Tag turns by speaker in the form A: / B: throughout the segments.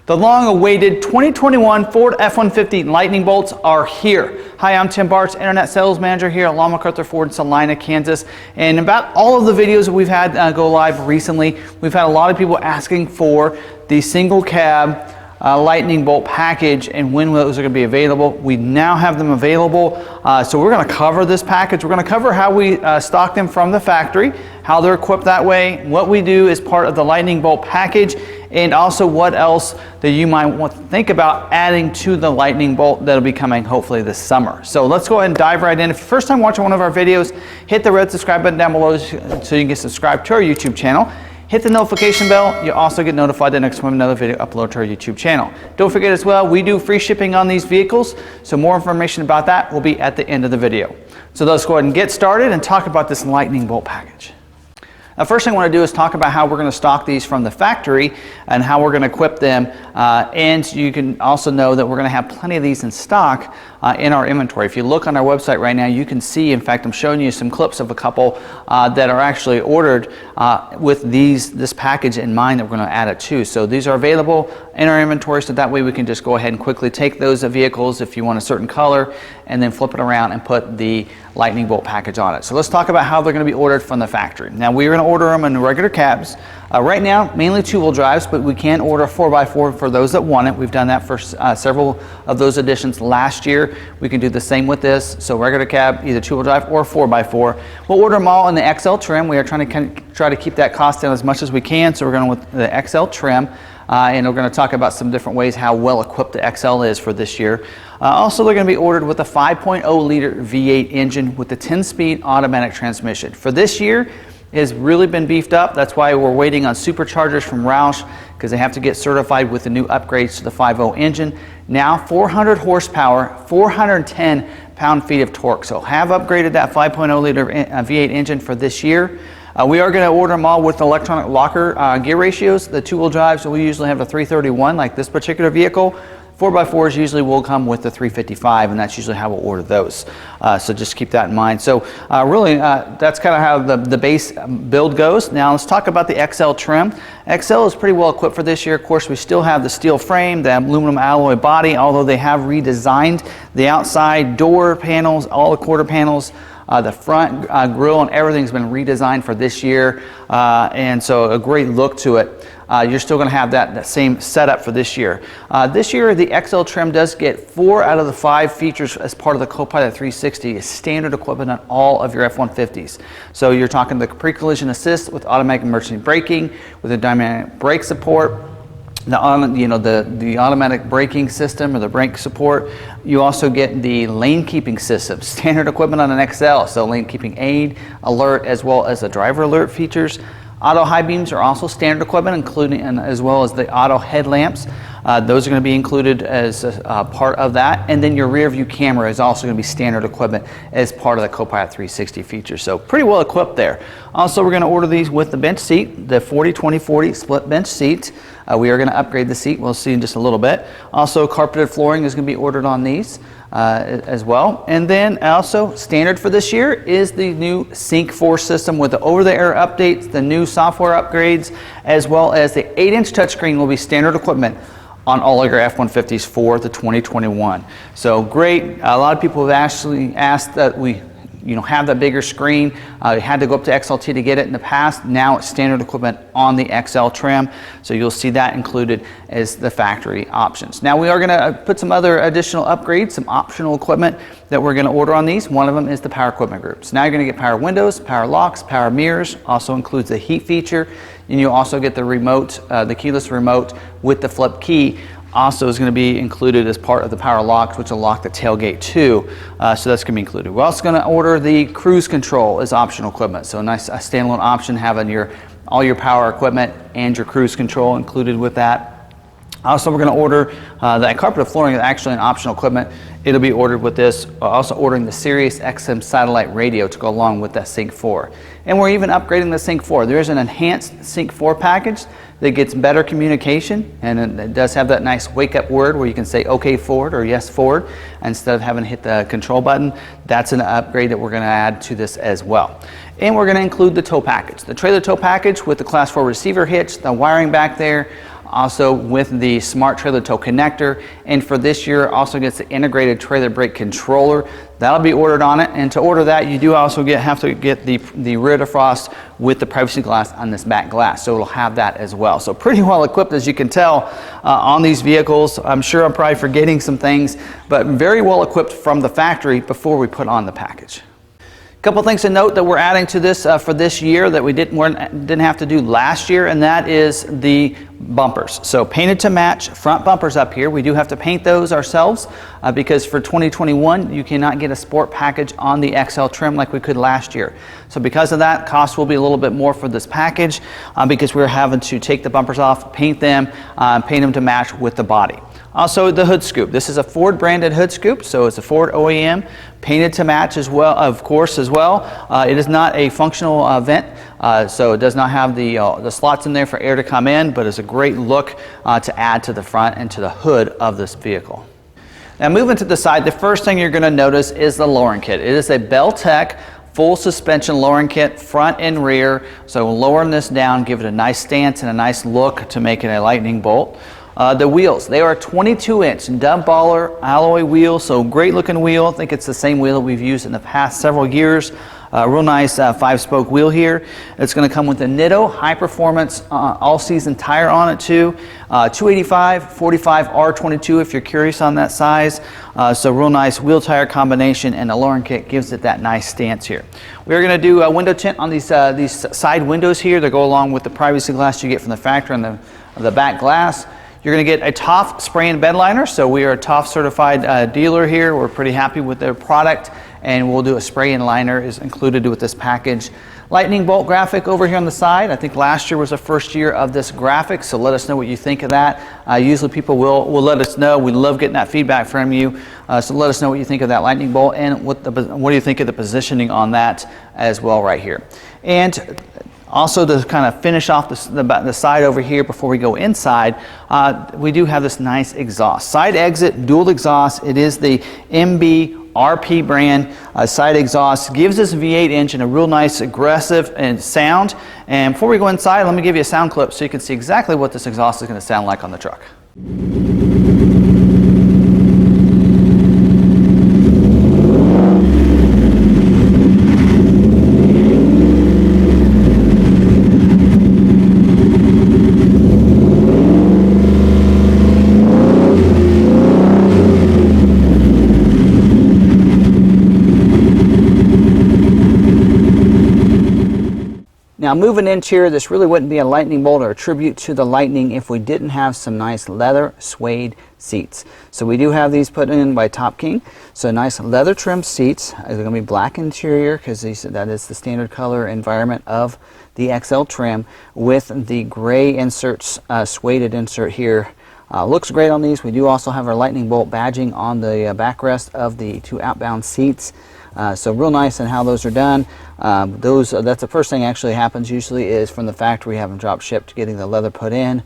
A: The long-awaited 2021 Ford F-150 Lightning Bolts are here. Hi, I'm Tim Bartz, Internet Sales Manager here at McArthur Ford in Salina, Kansas. And about all of the videos that we've had go live recently, we've had a lot of people asking for the single cab Lightning Bolt package and when those are going to be available. We now have them available, so we're going to cover this package. We're going to cover how we stock them from the factory, how they're equipped that way, what we do as part of the Lightning Bolt package, and also what else that you might want to think about adding to the Lightning Bolt that'll be coming hopefully this summer. So let's go ahead and dive right in. If you're first time watching one of our videos, hit the red subscribe button down below so you can get subscribed to our YouTube channel. Hit the notification bell. You'll also get notified the next time another video uploaded to our YouTube channel. Don't forget as well, we do free shipping on these vehicles, so more information about that will be at the end of the video. So let's go ahead and get started and talk about this Lightning Bolt package. The first thing I want to do is talk about how we're going to stock these from the factory and how we're going to equip them. And you can also know that we're going to have plenty of these in stock in our inventory. If you look on our website right now, you can see, in fact, I'm showing you some clips of a couple that are actually ordered with this package in mind that we're going to add it to. So these are available in our inventory, so that way we can just go ahead and quickly take those vehicles if you want a certain color and then flip it around and put the Lightning Bolt package on it. So let's talk about how they're going to be ordered from the factory. Now we're going to order them in regular cabs. Right now, mainly two-wheel drives, but we can order a 4x4 for those that want it. We've done that for several of those editions last year. We can do the same with this. So regular cab, either two-wheel drive or 4x4. We'll order them all in the XL trim. We are trying to try to keep that cost down as much as we can. So we're going with the XL trim. And we're going to talk about some different ways how well equipped the XL is for this year. Also, they're going to be ordered with a 5.0 liter V8 engine with the 10-speed automatic transmission. For this year, it has really been beefed up. That's why we're waiting on superchargers from Roush, because they have to get certified with the new upgrades to the 5.0 engine. Now 400 horsepower, 410 pound-feet of torque. So have upgraded that 5.0 liter V8 engine for this year. We are going to order them all with electronic locker gear ratios. The two-wheel drives, so we usually have a 331 like this particular vehicle. 4x4s usually will come with the 355, and that's usually how we'll order those. So just keep that in mind. So really, that's kind of how the base build goes. Now let's talk about the XL trim. XL is pretty well equipped for this year. Of course, we still have the steel frame, the aluminum alloy body, although they have redesigned the outside door panels, all the quarter panels. The front grille and everything's been redesigned for this year, and so a great look to it. You're still going to have that same setup for this year. This year, the XL trim does get 4 out of the 5 features as part of the Copilot 360 is standard equipment on all of your F-150s. So you're talking the pre-collision assist with automatic emergency braking, with the dynamic brake support, the automatic braking system or the brake support. You also get the lane keeping system, standard equipment on an XL, so lane keeping aid, alert, as well as the driver alert features. Auto high beams are also standard equipment, including as well as the auto headlamps. Those are going to be included as a part of that. And then your rear view camera is also going to be standard equipment as part of the Copilot 360 feature. So pretty well equipped there. Also, we're going to order these with the bench seat, the 40-20-40 split bench seat. We are going to upgrade the seat. We'll see in just a little bit. Also, carpeted flooring is going to be ordered on these as well. And then also standard for this year is the new Sync 4 system with the over-the-air updates, the new software upgrades, as well as the 8-inch touchscreen will be standard equipment on all of your F-150s for the 2021. So great. A lot of people have actually asked that we have that bigger screen. You had to go up to XLT to get it in the past. Now it's standard equipment on the XL trim. So you'll see that included as the factory options. Now we are going to put some other additional upgrades, some optional equipment that we're going to order on these. One of them is the power equipment groups. Now you're going to get power windows, power locks, power mirrors, also includes the heat feature. And you also get the remote, the keyless remote with the flip key. Also is going to be included as part of the power locks, which will lock the tailgate too. So that's going to be included. We're also going to order the cruise control as optional equipment. So a nice standalone option, having all your power equipment and your cruise control included with that. Also, we're going to order that carpeted flooring is actually an optional equipment. It'll be ordered with this. Also ordering the Sirius XM satellite radio to go along with that Sync 4. And we're even upgrading the Sync 4. There is an enhanced Sync 4 package that gets better communication, and it does have that nice wake up word where you can say OK Ford or yes Ford instead of having to hit the control button. That's an upgrade that we're going to add to this as well. And we're going to include the tow package. The trailer tow package with the Class 4 receiver hitch, the wiring back there, also with the smart trailer tow connector, and for this year also gets the integrated trailer brake controller. That'll be ordered on it, and to order that you do also have to get the rear defrost with the privacy glass on this back glass, so it'll have that as well. So pretty well equipped, as you can tell, on these vehicles. I'm sure I'm probably forgetting some things, but very well equipped from the factory before we put on the package. Couple things to note that we're adding to this for this year that we didn't have to do last year, and that is the bumpers. So painted to match front bumpers up here. We do have to paint those ourselves because for 2021 you cannot get a sport package on the XL trim like we could last year. So because of that, cost will be a little bit more for this package because we're having to take the bumpers off, paint them to match with the body. Also the hood scoop. This is a Ford branded hood scoop, so it's a Ford OEM, painted to match as well, of course, as well. It is not a functional vent, so it does not have the slots in there for air to come in, but it's a great look to add to the front and to the hood of this vehicle. Now moving to the side, the first thing you're going to notice is the lowering kit. It is a Bell-Tech full suspension lowering kit, front and rear, so lowering this down, give it a nice stance and a nice look to make it a lightning bolt. The wheels, they are 22-inch Dub Baller alloy wheels, so great looking wheel. I think it's the same wheel that we've used in the past several years. Real nice 5-spoke wheel here. It's going to come with a Nitto high performance all-season tire on it too. 285, 45 R22 if you're curious on that size. So real nice wheel tire combination, and the lowering kit gives it that nice stance here. We're going to do a window tint on these side windows here that go along with the privacy glass you get from the factory and the back glass. You're going to get a TOF spray and bed liner, so we are a TOF certified dealer here. We're pretty happy with their product, and we'll do a spray and liner is included with this package. Lightning bolt graphic over here on the side. I think last year was the first year of this graphic, so let us know what you think of that. Usually people will let us know. We love getting that feedback from you, so let us know what you think of that lightning bolt, and what do you think of the positioning on that as well right here. And also, to kind of finish off the side over here before we go inside, we do have this nice exhaust. Side exit, dual exhaust. It is the MB RP brand side exhaust. Gives this V8 engine a real nice aggressive and sound. And before we go inside, let me give you a sound clip so you can see exactly what this exhaust is going to sound like on the truck. Now moving into here, this really wouldn't be a lightning bolt or a tribute to the Lightning if we didn't have some nice leather suede seats. So we do have these put in by Top King. So nice leather trim seats. They're going to be black interior because that is the standard color environment of the XL trim with the gray inserts, suede insert here. Looks great on these. We do also have our lightning bolt badging on the backrest of the two outbound seats. So real nice in how those are done. That's the first thing actually happens usually is from the factory, have them drop shipped, getting the leather put in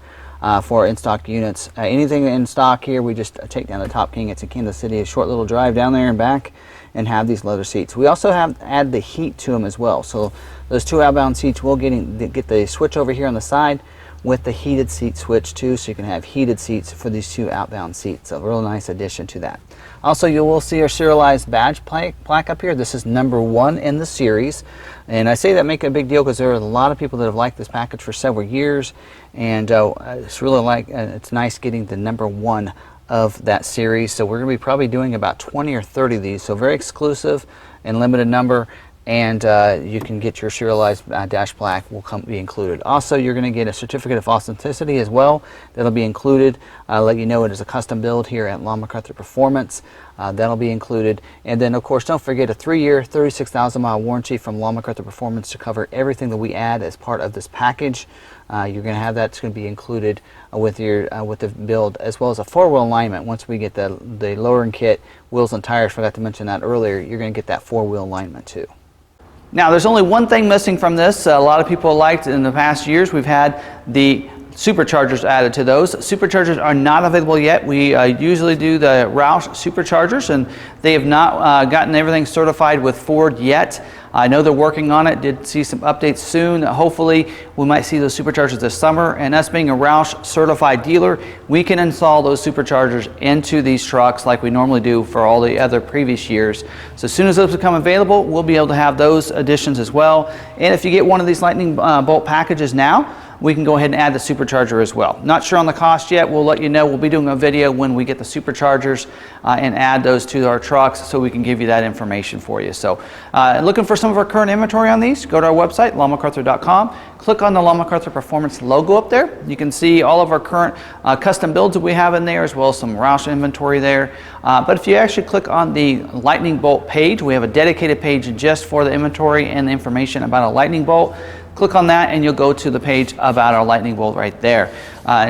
A: for in-stock units. Anything in stock here, we just take down the Top King. It's in Kansas City, a short little drive down there and back, and have these leather seats. We also add the heat to them as well. So those two outbound seats will get the switch over here on the side with the heated seat switch too, so you can have heated seats for these two outbound seats. A real nice addition to that. Also, you will see our serialized badge plaque up here. This is #1 in the series, and I say that make a big deal because there are a lot of people that have liked this package for several years, and it's really it's nice getting the #1 of that series. So we're going to be probably doing about 20 or 30 of these, so very exclusive and limited number. And you can get your serialized dash plaque will be included. Also, you're going to get a certificate of authenticity as well. That'll be included. Let you know it is a custom build here at McArthur Performance. That'll be included. And then, of course, don't forget a 3-year, 36,000-mile warranty from McArthur Performance to cover everything that we add as part of this package. You're going to have that's going to be included with the build, as well as a 4-wheel alignment. Once we get the lowering kit, wheels and tires, forgot to mention that earlier, you're going to get that 4-wheel alignment too. Now, there's only one thing missing from this. A lot of people liked in the past years, we've had the superchargers added to those. Superchargers are not available yet. We usually do the Roush superchargers, and they have not gotten everything certified with Ford yet. I know they're working on it. Did see some updates soon. Hopefully we might see those superchargers this summer, and us being a Roush certified dealer, we can install those superchargers into these trucks like we normally do for all the other previous years. So as soon as those become available, we'll be able to have those additions as well. And if you get one of these lightning bolt packages now, we can go ahead and add the supercharger as well. Not sure on the cost yet. We'll let you know. We'll be doing a video when we get the superchargers and add those to our trucks, so we can give you that information for you. So looking for some of our current inventory on these, go to our website, lawmacArthur.com. Click on the McArthur Performance logo up there. You can see all of our current custom builds that we have in there, as well as some Roush inventory there. But if you actually click on the lightning bolt page, we have a dedicated page just for the inventory and the information about a lightning bolt. Click on that and you'll go to the page about our lightning bolt right there.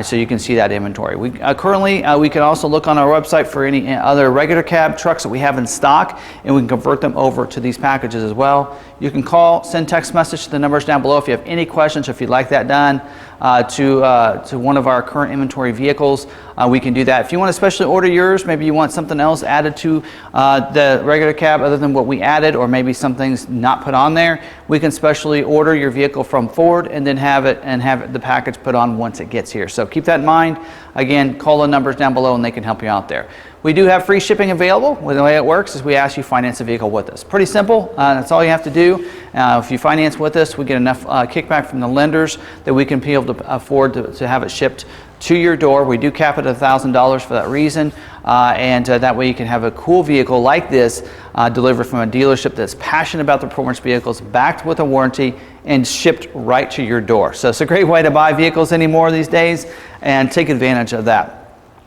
A: So you can see that inventory. We currently, we can also look on our website for any other regular cab trucks that we have in stock, and we can convert them over to these packages as well. You can call, send text message to the numbers down below if you have any questions, or if you'd like that done to one of our current inventory vehicles. We can do that. If you want to specially order yours, maybe you want something else added to the regular cab other than what we added, or maybe something's not put on there, we can specially order your vehicle from Ford and then have the package put on once it gets here. So keep that in mind. Again, call the numbers down below and they can help you out there. We do have free shipping available. The way it works is we ask you to finance a vehicle with us. Pretty simple. That's all you have to do. If you finance with us, we get enough kickback from the lenders that we can be able to afford to have it shipped to your door. We do cap it at $1,000 for that reason, and that way you can have a cool vehicle like this delivered from a dealership that's passionate about the performance vehicles, backed with a warranty, and shipped right to your door. So it's a great way to buy vehicles anymore these days, and take advantage of that.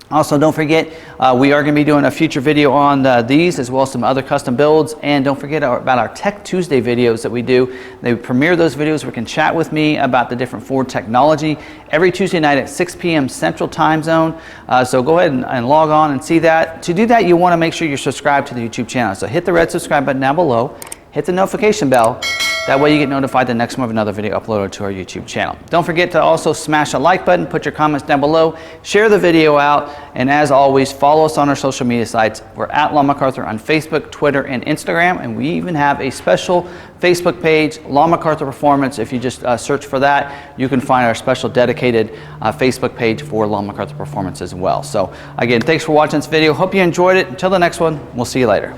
A: Also, don't forget, we are going to be doing a future video on these, as well as some other custom builds. And don't forget about our Tech Tuesday videos that we do. They premiere those videos where you can chat with me about the different Ford technology every Tuesday night at 6 p.m. Central Time Zone. So go ahead and log on and see that. To do that, you want to make sure you're subscribed to the YouTube channel. So hit the red subscribe button down below, hit the notification bell. That way you get notified the next time of another video uploaded to our YouTube channel. Don't forget to also smash a like button, put your comments down below, share the video out, and as always, follow us on our social media sites. We're at Law McArthur on Facebook, Twitter, and Instagram, and we even have a special Facebook page, Law McArthur Performance. If you just search for that, you can find our special dedicated Facebook page for Law McArthur Performance as well. So again, thanks for watching this video. Hope you enjoyed it. Until the next one, we'll see you later.